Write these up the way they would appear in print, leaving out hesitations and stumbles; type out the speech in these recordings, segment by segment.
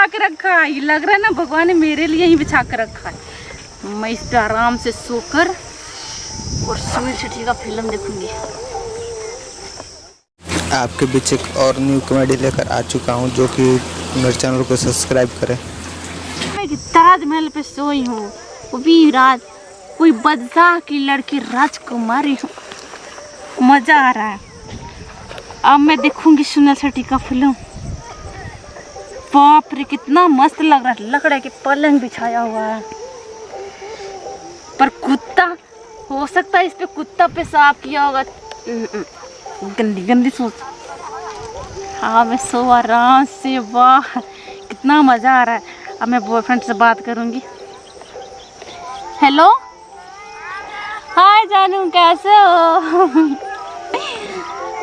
बिछा के रखा है। ये लग रहा है ना भगवान ने मेरे लिए ही बिछा के रखा है। मैं इस पे आराम से सोकर और सुनील शेट्टी का फिल्म देखूंगी। आपके बीच एक और न्यू कॉमेडी लेकर आ चुका हूं, जो कि मेरे चैनल को सब्सक्राइब करें। मैं ताजमहल पे सोई हूँ, वो भी रात, कोई बादशाह की लड़की राजकुमारी हूँ। मजा आ रहा है। अब मैं देखूंगी सुनील शेट्टी का फिल्म। बाप रे कितना मस्त लग रहा है। लकड़े के पलंग बिछाया हुआ है, पर कुत्ता हो सकता है इस पे कुत्ता पेशाब किया होगा। गंदी गंदी सोच। हाँ मैं सो आराम से, वाह कितना मजा आ रहा है। अब मैं बॉयफ्रेंड से बात करूंगी। हेलो, हाय जानू कैसे हो?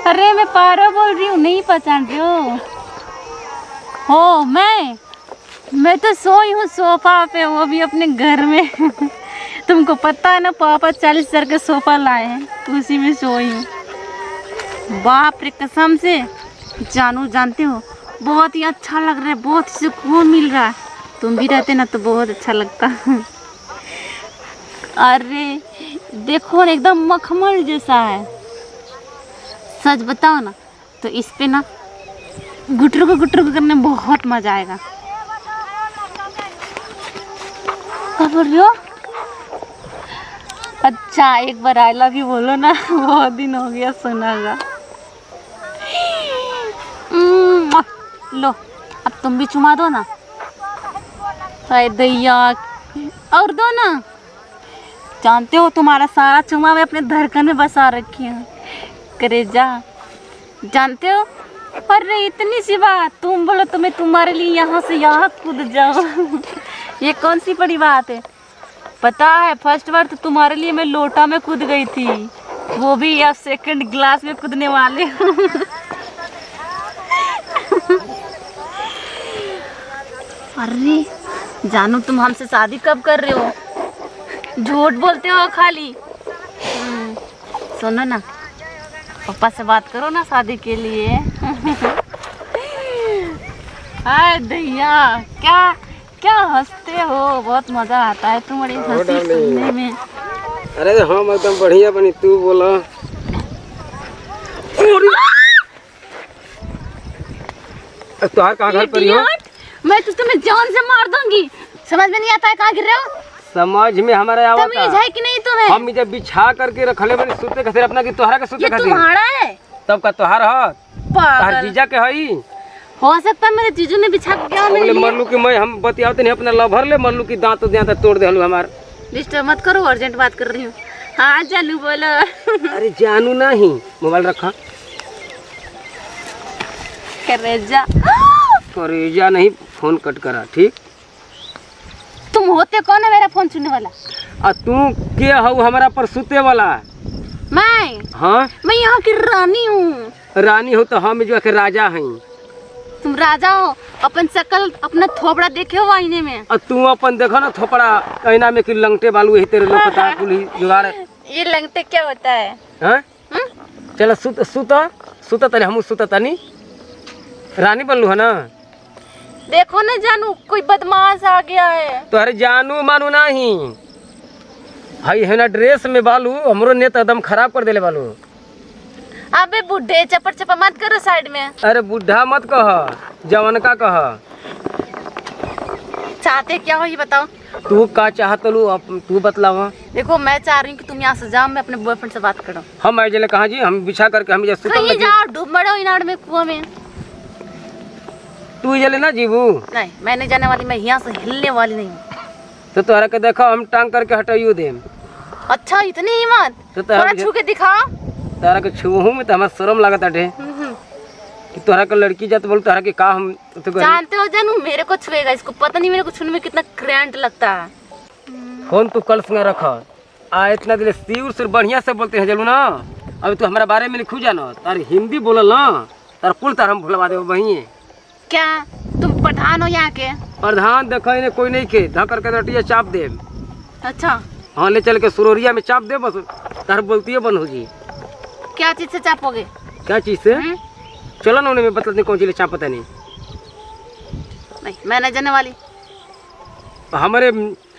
अरे मैं पारो बोल रही हूँ, नहीं पहचान रही हो? मैं तो सोई हूँ सोफा पे, वो भी अपने घर में। तुमको पता है ना पापा 40,000 का सोफा लाए हैं, तो उसी में सोई हूँ। बाप रे कसम से जानू, जानते हो बहुत ही अच्छा लग रहा है, बहुत सुकून मिल रहा है। तुम भी रहते ना तो बहुत अच्छा लगता। अरे देखो ना एकदम मखमल जैसा है। सच बताओ ना तो इस पे ना गुटरू को करने में बहुत मजा आएगा। क्या बोल रही हो? अच्छा एक बार आई लव यू बोलो ना, बहुत दिन हो गया सुनागा। लो अब तुम भी चुमा दो ना। दैया और दो ना। जानते हो तुम्हारा सारा चुमा मैं अपने धड़कन में बसा रखी हूँ, करेजा। जानते हो, अरे इतनी सी बात, तुम बोलो तो मैं तुम्हारे लिए यहाँ से यहाँ कूद जाऊँ। ये कौन सी बड़ी बात है? पता है फर्स्ट बार तो तुम्हारे लिए मैं लोटा में कूद गई थी, वो भी अब सेकंड ग्लास में कूदने वाले हूँ। अरे जानू तुम हमसे शादी कब कर रहे हो? झूठ बोलते हो खाली। सुनो ना, पापा से बात करो ना शादी के लिए। हाय दैया, क्या क्या हंसते हो, बहुत मजा आता है तुम्हारी हंसी सुनने में। अरे हम एकदम बढ़िया बनी, तू बोला। तुहार कहाँ घर पर हो? मैं तो तुम्हें जान से मार दूंगी। समझ में नहीं आता है कहाँ गिर रहे हो? समझ में हमारा आवता। तमीज है कि नहीं तुम्हें? हम जब बिछा करके रखले बनी सुते खातिर अपना, की तोहरा के सुते खातिर। ये तुम्हारा है? तब का तोहार ह? तार जीजा के हई? हो सकता है मेरे जीजू ने बिछा के क्या मेरे लिए। मल्लू की मैं हम बतियाते नहीं अपना लभर ले, मल्लू की दांत तोड़ देलू हमार। डिस्टर्ब मत करो, अर्जेंट बात कर रही हूँ। हाँ जानू बोलो। अरे जानू नहीं, मोबाइल रखा। करेजा करेजा नहीं, फोन कट करा ठीक। तुम होते कौन है मेरा फोन सुनने वाला? आ तू के हऊ हमारा पर सुते वाला? मैं? हाँ मैं यहाँ की रानी हूँ। रानी हो तो हम जो के राजा हैं। तुम राजा हो, अपन शकल अपना थोपड़ा देखे हो आईने में? और तू अपन देखो ना थोपड़ा आईना में कि लंगटे बालू यही तेरे लोग पता कुल जुगाड़। ये लंगटे क्या होता है? हाँ चलो सुता तनी हम सुता तनी, रानी बनलू है ना। देखो ना जानू, कोई बदमाश आ गया है। तो अरे जानू मानू नहीं, हाई है ना ड्रेस में बालू हमरो नेत एकदम खराब कर देले बालू। अबे बुढ़े चपर चपा मत करो साइड में। अरे बुढ़ा मत कह, जवान का कह। चाहते क्या हो ये बताओ? तू का चाहत लू, अब तू बतलावा। देखो मैं चाह रही हूँ कि तुम यहाँ से जाओ, मैं अपने बॉयफ्रेंड से बात करूँ। हम आए जले कहाँ जी, हम बिछा करके हम कहीं जाओ, डूब मरो इनार में, कुआं में। तू जले ना जीवू? नहीं मैं नहीं जाने वाली, मैं यहाँ से हिलने वाली नहीं हूँ। तो तोहरा के देखो हम टांग करके हटाइयो दे। अच्छा इतनी हिम्मत? तो थोड़ा छू के दिखाओ। तोहरा के छुहू में तो हमारा शर्म लागत आटे कि तोहरा के लड़की जात बोल तोहरा के का हम तो जानते हो जानू, मेरे को छुएगा, इसको पता नहीं मेरे को छूने में कितना करंट लगता है। फोन तू कल संग रख आ, इतना दिल सिर से बढ़िया से बोलते हैं जलू ना। अभी तू हमारा बारे में लिखू जाना, तार हिंदी बोलल ना, तार कुल तार हम भुलवा दे वही। क्या तुम पठान हो यहाँ के? प्रधान देखो इन्हें कोई नहीं के, धा करके रटिया चाप दे। अच्छा हाँ ले चल के सुरोरिया में चाप दे, बस तार बोलती है बन हो जी। क्या चीज से चापोगे? क्या चीज से? चलो ना उन्हें मैं बता दें कौन चीज चाप, पता नहीं। नहीं मैं नहीं जाने वाली। हमारे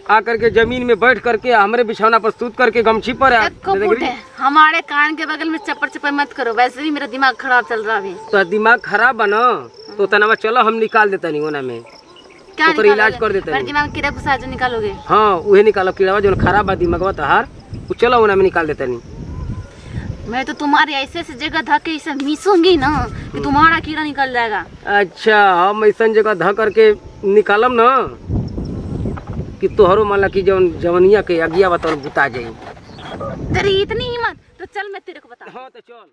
आकर के जमीन में बैठ करके हमारे बिछौना प्रस्तुत करके गमछी पर देखो बूढ़े, हमारे कान के बगल में चप्पड़ चप्पड़ मत करो, वैसे भी मेरा दिमाग खराब चल रहा है। तो दिमाग खराब बना तो तनावा चलो हम निकाल देता नहीं होना में क्या तो इलाज कर देते मेरे दिमाग कीड़ा घुसा जो निकालोगे? हाँ वही निकालो कीड़ा जो खराब बा दिमागवा तहार वो चलो होना में निकाल देता नहीं। मैं तो तुम्हारी ऐसे ऐसे जगह धके इसे मिसूंगी ना कि तुम्हारा कीड़ा निकल जाएगा। अच्छा हम ऐसा जगह ध करके निकालम ना कि तोहरो मान ला कि जवनिया के अगिया बतौल बुता जाई। तेरी इतनी हिम्मत तो चल मैं तेरे को बता। हाँ तो चल।